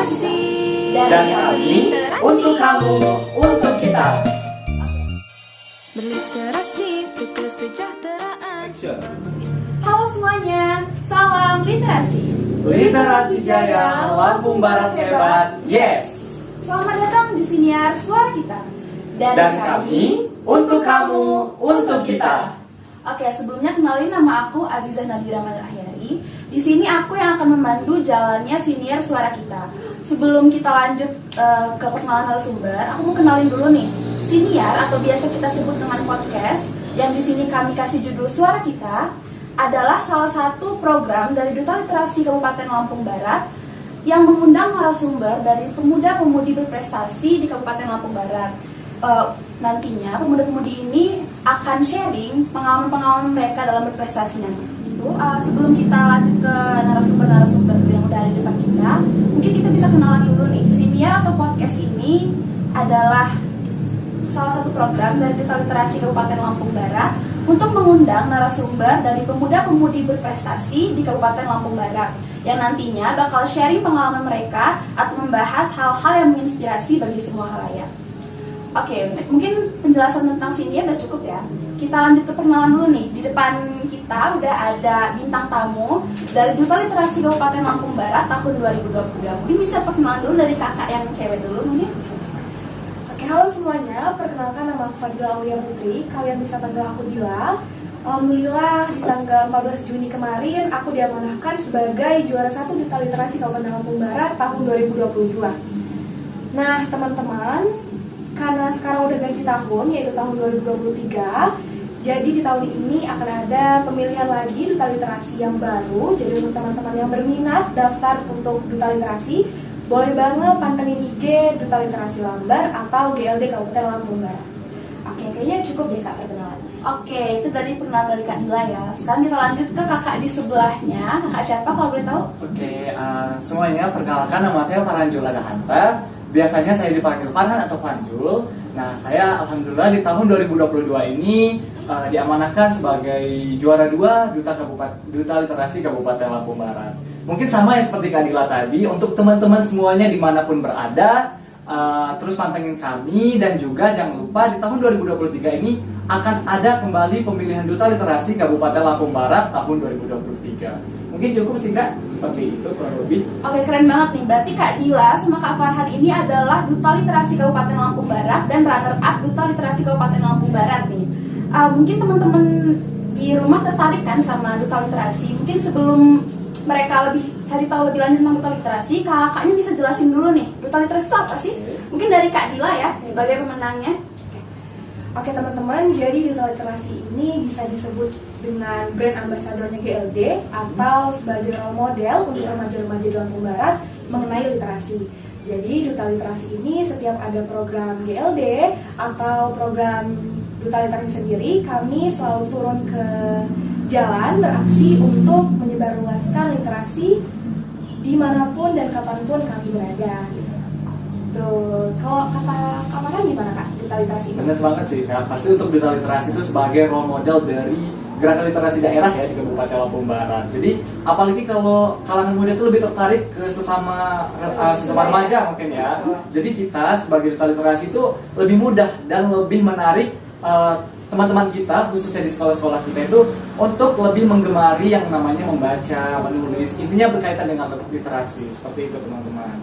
Berliterasi Dan kami untuk kamu, untuk kita. Berliterasi untuk kesejahteraan. Halo semuanya, salam literasi. Literasi Jaya, Lampung Barat hebat, yes. Selamat datang di Siniar Suara Kita. Dan kami untuk kamu, untuk kita. Oke, sebelumnya kenalin nama aku Azizah Nadira Ahyari. Di sini aku yang akan memandu jalannya Siniar Suara Kita. Sebelum kita lanjut ke perkenalan narasumber, aku mau kenalin dulu nih. Siniar atau biasa kita sebut dengan podcast, yang di sini kami kasih judul Suara Kita, adalah salah satu program dari Duta Literasi Kabupaten Lampung Barat yang mengundang narasumber dari pemuda-pemudi berprestasi di Kabupaten Lampung Barat. Nantinya pemuda-pemudi ini akan sharing pengalaman-pengalaman mereka dalam berprestasi nanti. Sebelum kita lanjut ke narasumber-narasumber yang udah ada di depan kita, mungkin kita bisa kenalan dulu nih. Siniar atau podcast ini adalah salah satu program dari Duta Literasi Kabupaten Lampung Barat untuk mengundang narasumber dari pemuda-pemudi berprestasi di Kabupaten Lampung Barat yang nantinya bakal sharing pengalaman mereka atau membahas hal-hal yang menginspirasi bagi semua khalayak. Oke, mungkin penjelasan tentang Siniar udah cukup ya. Kita lanjut ke perkenalan dulu nih. Di depan kita udah ada bintang tamu dari Duta Literasi Kabupaten Lampung Barat tahun 2022. Mungkin bisa perkenalan dulu dari kakak yang cewek dulu mungkin. Oke, halo semuanya. Perkenalkan, nama aku Fadila Aulia Putri. Kalian bisa panggil aku Dila. Alhamdulillah di tanggal 14 Juni kemarin aku diamanahkan sebagai juara 1 Duta Literasi Kabupaten Lampung Barat tahun 2022. Nah, teman-teman, karena sekarang udah ganti tahun, yaitu tahun 2023, jadi di tahun ini akan ada pemilihan lagi Duta Literasi yang baru. Jadi untuk teman-teman yang berminat daftar untuk Duta Literasi, boleh banget pantengin IG Duta Literasi Lambar atau GLD Kabupaten Lampung Barat. Oke, kayaknya cukup deh Kak perkenalan. Oke, itu tadi perkenalan dari Kak Dila ya. Sekarang kita lanjut ke kakak di sebelahnya. Kakak siapa kalau boleh tahu? Oke, semuanya perkenalkan, nama saya Farhan Julada Hanta. Biasanya saya dipanggil Farhan atau Fanjul. Nah, saya alhamdulillah di tahun 2022 ini diamanahkan sebagai juara 2 Duta Literasi Kabupaten Lampung Barat. Mungkin sama ya seperti Kak Dila tadi, untuk teman-teman semuanya dimanapun berada, terus pantengin kami. Dan juga jangan lupa di tahun 2023 ini akan ada kembali pemilihan Duta Literasi Kabupaten Lampung Barat tahun 2023. Mungkin cukup sih Kak, seperti itu kurang lebih. Oke, keren banget nih. Berarti Kak Dila sama Kak Farhan ini adalah Duta Literasi Kabupaten Lampung Barat dan runner up Duta Literasi Kabupaten Lampung Barat nih. Mungkin teman-teman di rumah tertarik kan sama Duta Literasi. Mungkin sebelum mereka lebih cari tahu lebih lanjut tentang Duta Literasi, kakaknya bisa jelasin dulu nih, Duta Literasi itu apa sih? Mungkin dari Kak Dila ya, sebagai pemenangnya. Oke teman-teman, jadi Duta Literasi ini bisa disebut dengan brand ambasadornya GLD atau sebagai role model untuk remaja-remaja di Lampung Barat mengenai literasi. Jadi Duta Literasi ini setiap ada program GLD atau program Duta Literasi sendiri, kami selalu turun ke jalan beraksi untuk menyebarluaskan literasi dimanapun dan kapanpun kami berada. Tuh, kalau kata Kamaran gimana Kak, Duta Literasi itu? Benar banget sih Kak, pasti untuk Duta Literasi itu sebagai role model dari gerakan literasi daerah ya di Kabupaten Lampung Barat. Jadi apalagi kalau kalangan muda itu lebih tertarik ke sesama remaja mungkin ya. Jadi kita sebagai Duta Literasi itu lebih mudah dan lebih menarik teman-teman kita, khususnya di sekolah-sekolah kita itu untuk lebih menggemari yang namanya membaca, menulis. Intinya berkaitan dengan literasi, seperti itu teman-teman.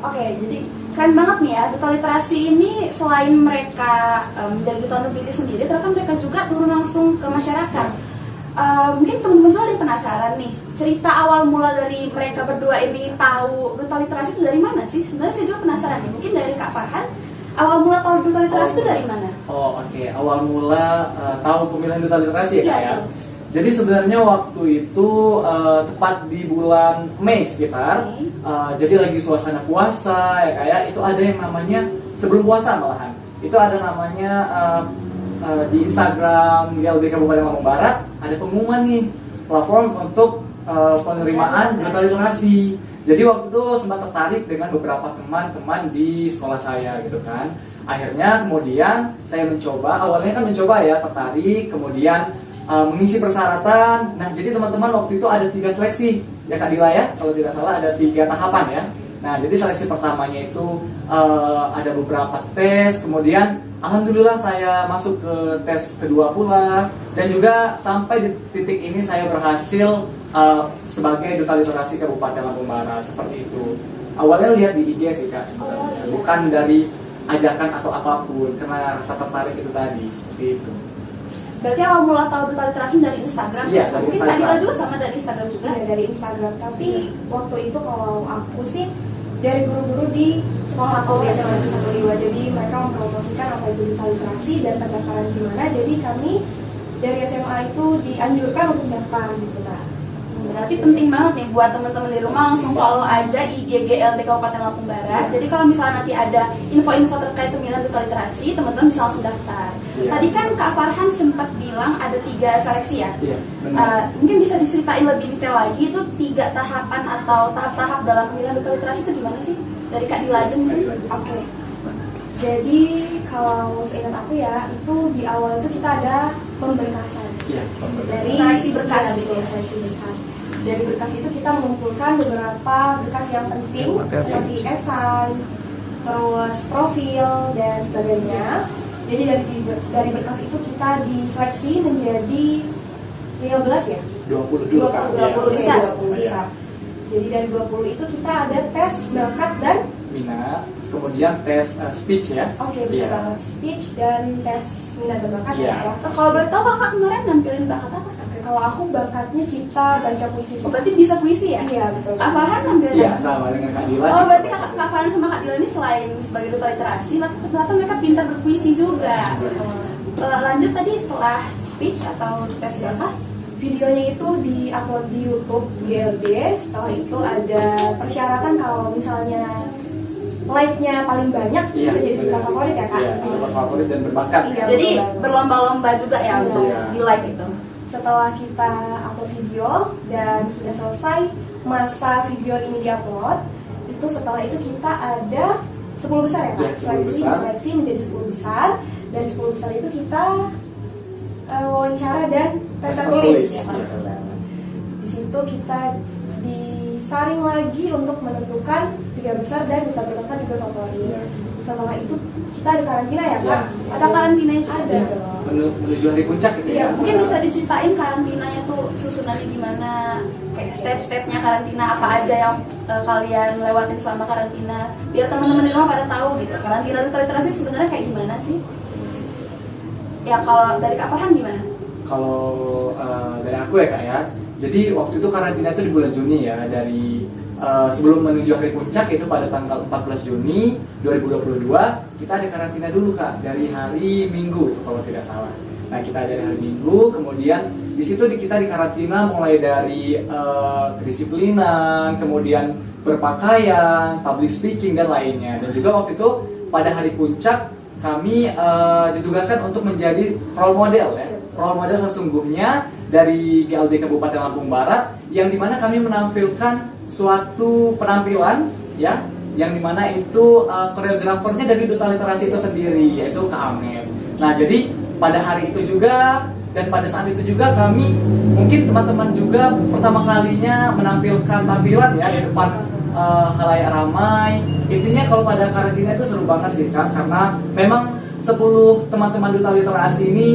Oke, jadi keren banget nih ya. Duta Literasi ini selain mereka menjadi duta untuk diri sendiri, ternyata mereka juga turun langsung ke masyarakat. Mungkin teman-teman juga ada yang penasaran nih, cerita awal mula dari mereka berdua ini tahu Duta Literasi itu dari mana sih? Sebenarnya saya juga penasaran nih. Mungkin dari Kak Farhan, awal mula tahu Duta Literasi itu dari mana? Oke. Awal mula tahu pemilihan Duta Literasi ya Kak ya? Betul. Jadi sebenarnya waktu itu tepat di bulan Mei sekitar, jadi lagi suasana puasa ya kayak itu ada yang namanya sebelum puasa malahan itu ada namanya di Instagram GLD Kabupaten Lampung Barat ada pengumuman nih platform untuk penerimaan Duta Literasi. Jadi waktu itu sempat tertarik dengan beberapa teman-teman di sekolah saya gitu kan. Akhirnya kemudian saya mencoba, awalnya kan mencoba ya tertarik, kemudian mengisi persyaratan. Nah, jadi teman-teman waktu itu ada 3 seleksi ya Kak Dila ya, kalau tidak salah ada 3 tahapan ya. Nah, jadi seleksi pertamanya itu ada beberapa tes, kemudian alhamdulillah saya masuk ke tes kedua pula, dan juga sampai di titik ini saya berhasil sebagai Duta Literasi Kabupaten Lampung Barat, seperti itu. Awalnya lihat di IG sih Kak sebenarnya, bukan dari ajakan atau apapun, karena rasa tertarik itu tadi, seperti itu. Berarti awal mula tahu Duta Literasi dari Instagram? Iya, dari Mungkin Instagram. Kak Dila juga sama dari Instagram juga? Iya, dari Instagram. Tapi waktu itu kalau aku sih dari guru-guru di sekolah aku di SMA Negeri 1 Liwa. Jadi mereka mempromosikan apa itu Duta Literasi dan pendaftaran gimana. Jadi kami dari SMA itu dianjurkan untuk daftar gitu Kak. Berarti penting banget nih buat teman-teman di rumah, langsung follow aja IG GLD Kabupaten Lampung Barat. Jadi kalau misalnya nanti ada info-info terkait pemilihan Duta Literasi, teman-teman bisa langsung daftar. Iya. Tadi kan Kak Farhan sempat bilang ada 3 seleksi ya. Iya, benar. Mungkin bisa diceritain lebih detail lagi itu 3 tahapan atau tahap-tahap dalam pemilihan Duta Literasi itu gimana sih? Dari Kak Dila aja mungkin. Oke. Jadi kalau seingat aku ya, itu di awal itu kita ada pemberkasan. Iya, Dari Seleksi berkas iya, gitu ya. seleksi berkas. Dari berkas itu kita mengumpulkan beberapa berkas yang penting seperti esai, terus profil dan sebagainya. Jadi dari berkas itu kita diseleksi menjadi 15 ya? 20 dulu Kak. 20 bisa. Iya. 20 bisa. Jadi dari 20 itu kita ada tes bakat dan Minat, kemudian tes speech ya. betul Iya. banget, speech dan tes minat dan bakat Iya. ya. Kalau boleh tahu Kakak kemarin nampilin bakat apa? Oke, kalau aku bakatnya cipta baca puisi. Oh, berarti bisa puisi ya? Iya betul. Kak Farhan nampilin Iya, apa? sama dengan Kak Dila. Oh, berarti Kak Farhan sama Kak Dila ini selain sebagai Duta Literasi, ternyata mereka pintar berpuisi juga. Lanjut tadi setelah speech atau tes bakat, Videonya itu di-upload di YouTube GLD. Setelah itu ada persyaratan kalau misalnya like-nya paling banyak Iya, bisa jadi duta benar. favorit ya Kak. Iya, duta favorit dan berbakat. Iya. jadi betul banget. berlomba-lomba juga ya Iya. untuk di like itu. Setelah kita upload video dan sudah selesai masa video ini diupload, itu setelah itu kita ada 10 besar ya Kak? Ya, 10 besar. Seleksi menjadi 10 besar. Dari 10 besar itu kita wawancara dan tes tertulis. Iya. Di situ kita disaring lagi untuk menentukan 3 besar dan duta berbakat juga favorit. Iya. Setelah itu kita ada karantina ya Kak? Iya. Ada karantinanya juga? Ada dong. Menuju hari puncak gitu Iya, ya. Mungkin bisa diceritain karantinanya tuh susunannya gimana, kayak step-stepnya karantina apa aja yang kalian lewatin selama karantina, biar teman-teman di rumah pada tahu gitu. Karantina Duta Literasi sebenarnya kayak gimana sih? Ya kalau dari Kak Farhan gimana? Kalau dari aku ya Kak ya, jadi waktu itu karantina itu di bulan Juni ya, dari sebelum menuju hari puncak itu pada tanggal 14 Juni 2022 kita ada karantina dulu Kak, dari hari Minggu itu kalau tidak salah. Nah kita dari hari Minggu, kemudian di situ kita dikarantina mulai dari kedisiplinan, kemudian berpakaian, public speaking dan lainnya. Dan juga waktu itu pada hari puncak kami ditugaskan untuk menjadi role model ya, role model sesungguhnya dari GLD Kabupaten Lampung Barat, yang dimana kami menampilkan suatu penampilan ya, yang dimana itu koreografernya dari Duta Literasi itu sendiri, yaitu Kak Amet. Nah jadi pada hari itu juga dan pada saat itu juga kami, mungkin teman-teman juga pertama kalinya menampilkan tampilan ya di depan khalayak ramai. Intinya kalau pada karantina itu seru banget sih Kak, karena memang 10 teman-teman Duta Literasi ini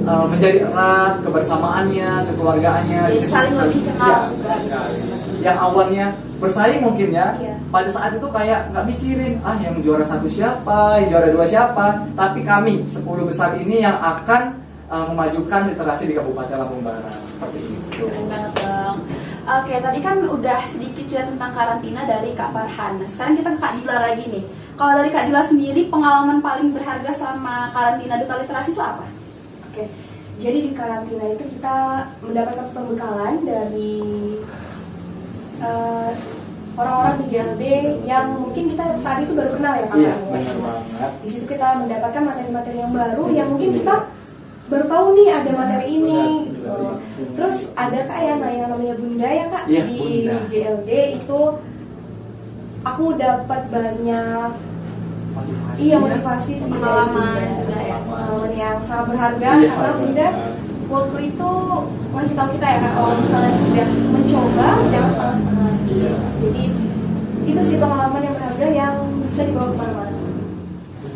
menjadi erat kebersamaannya, kekeluargaannya. Jadi Di situ saling lebih kenal ya, juga. sekali. Yang awalnya bersaing mungkin ya, Iya. pada saat itu kayak nggak mikirin yang juara 1 siapa, yang juara 2 siapa, tapi kami 10 besar ini yang akan memajukan literasi di Kabupaten Lampung Barat, seperti itu. Keren banget dong. Oke, tadi kan udah sedikit cerita tentang karantina dari Kak Farhan. Nah, sekarang kita ke Kak Dila lagi nih. Kalau dari Kak Dila sendiri, pengalaman paling berharga sama karantina Duta Literasi itu apa? Oke, jadi di karantina itu kita mendapatkan pembekalan dari orang-orang di GLD yang mungkin kita saat itu baru kenal ya Kak. Iya, benar banget. Di situ kita mendapatkan materi-materi yang baru yang mungkin kita baru tahu nih ada materi ini. Benar, Gitu. benar. Terus ada Kak yang namanya Bunda ya Kak, Iya, di Bunda. GLD itu aku dapat banyak Motivasi, iya ya. motivasi sih dari Pengalaman Bunda. juga ya. Pengalaman yang sangat berharga Iya, karena Bunda benar. waktu itu masih tahu kita ya Kak, kalau misalnya sudah mencoba jangan setengah-setengah. Iya. Jadi itu sih pengalaman bisa dibawa kemana-mana.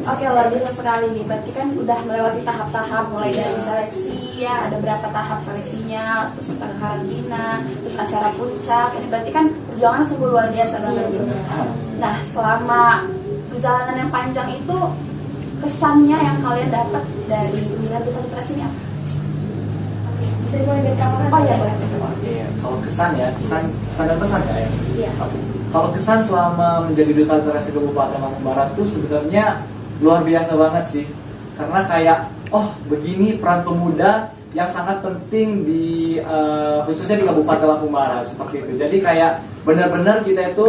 Oke, luar biasa sekali nih. Berarti kan udah melewati tahap-tahap mulai dari seleksi ya, ada berapa tahap seleksinya, terus kita ke karantina, terus acara puncak. Ini berarti kan perjuangan sungguh luar biasa banget. Nah, selama perjalanan yang panjang itu kesannya yang kalian dapat dari pemilihan duta literasi ini apa? Oke, bisa dimulai dari kapan? Oh iya, boleh. Oke, kalau kesan ya, kesan dan pesan ya. Iya. Kalau kesan selama menjadi duta literasi Kabupaten Lampung Barat tuh sebenarnya luar biasa banget sih. Karena kayak, oh begini peran pemuda yang sangat penting di khususnya di Kabupaten Lampung Barat seperti itu. Jadi kayak benar-benar kita itu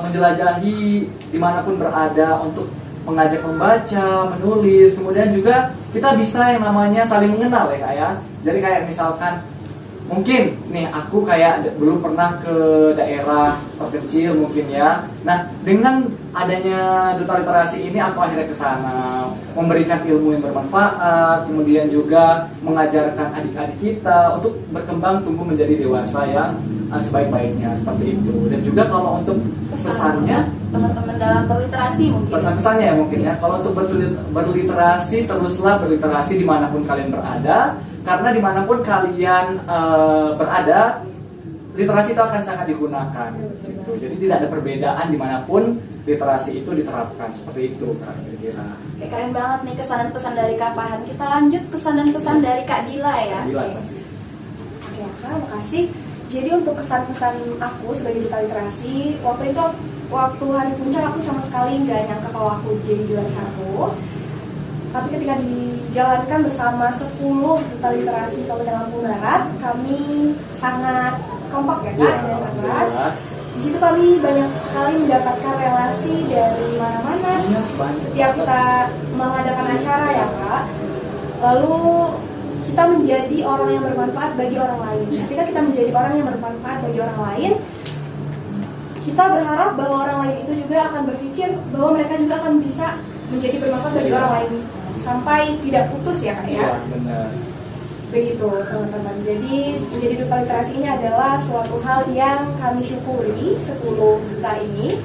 menjelajahi dimanapun berada untuk mengajak membaca, menulis, kemudian juga kita bisa yang namanya saling mengenal ya Kak ya. Jadi kayak misalkan mungkin nih aku kayak belum pernah ke daerah terpencil mungkin ya. Nah, dengan adanya duta literasi ini aku akhirnya ke sana memberikan ilmu yang bermanfaat, kemudian juga mengajarkan adik-adik kita untuk berkembang tumbuh menjadi dewasa yang sebaik-baiknya seperti itu. Dan juga kalau untuk pesannya teman-teman dalam berliterasi mungkin. Pesan-pesannya ya mungkin ya. Kalau untuk berliterasi, teruslah berliterasi dimanapun kalian berada. Karena dimanapun kalian berada, literasi itu akan sangat digunakan. Gitu. Jadi tidak ada perbedaan dimanapun literasi itu diterapkan. Seperti itu kira-kira. Oke, keren banget nih kesan dan pesan dari Kak Farhan. Kita lanjut kesan dan pesan dari Kak Dila ya. Bila pasti. Oke, Kak, makasih. Jadi untuk kesan-kesan aku sebagai duta literasi, waktu hari puncak aku sama sekali nggak nyangka kalau aku jadi juara 1. Tapi ketika dijalankan bersama 10 duta literasi Kabupaten Lampung Barat, kami sangat kompak ya Kak, dan erat. Di situ kami banyak sekali mendapatkan relasi dari mana-mana setiap kita mengadakan acara ya Kak. Lalu kita menjadi orang yang bermanfaat bagi orang lain. Ketika kita menjadi orang yang bermanfaat bagi orang lain, kita berharap bahwa orang lain itu juga akan berpikir bahwa mereka juga akan bisa menjadi bermanfaat bagi orang lain sampai tidak putus ya Kak ya. Iya, benar. Begitu teman-teman. Jadi menjadi duta literasi ini adalah suatu hal yang kami syukuri 10 duta ini,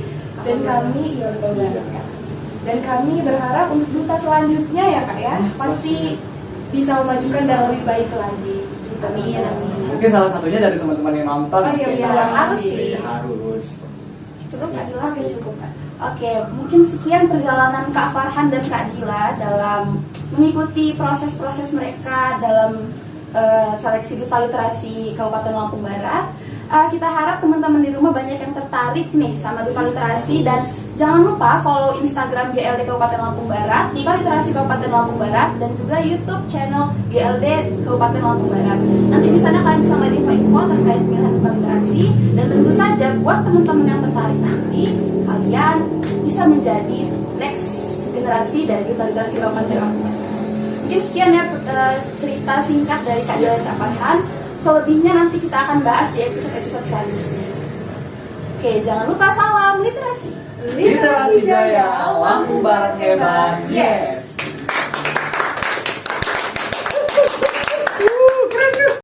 dan kami ya betul banget Kak. Dan kami berharap untuk duta selanjutnya ya Kak ya pasti bisa memajukan dan lebih baik lagi. Amin, amin. Mungkin salah satunya dari teman-teman yang nonton. Oh iya, ya. iya, harus sih. Harus. Cukup Kak Dila? Oke, cukup Kak. Oke, mungkin sekian perjalanan Kak Farhan dan Kak Dila dalam mengikuti proses-proses mereka dalam seleksi duta literasi Kabupaten Lampung Barat. Kita harap teman-teman di rumah banyak yang tertarik nih sama duta literasi, dan jangan lupa follow Instagram GLD Kabupaten Lampung Barat, duta literasi Kabupaten Lampung Barat, dan juga YouTube channel GLD Kabupaten Lampung Barat. Nanti di sana kalian bisa melihat info-info terkait pemilihan duta literasi, dan tentu saja buat teman-teman yang tertarik nanti kalian bisa menjadi next generasi dari duta literasi Kabupaten Lampung Barat. Mungkin sekian ya cerita singkat dari Kak Dila dan Kak Farhan. Selebihnya nanti kita akan bahas di episode-episode selanjutnya. Oke, jangan lupa salam literasi. Literasi Jaya, Lampung Barat hebat. Yeah.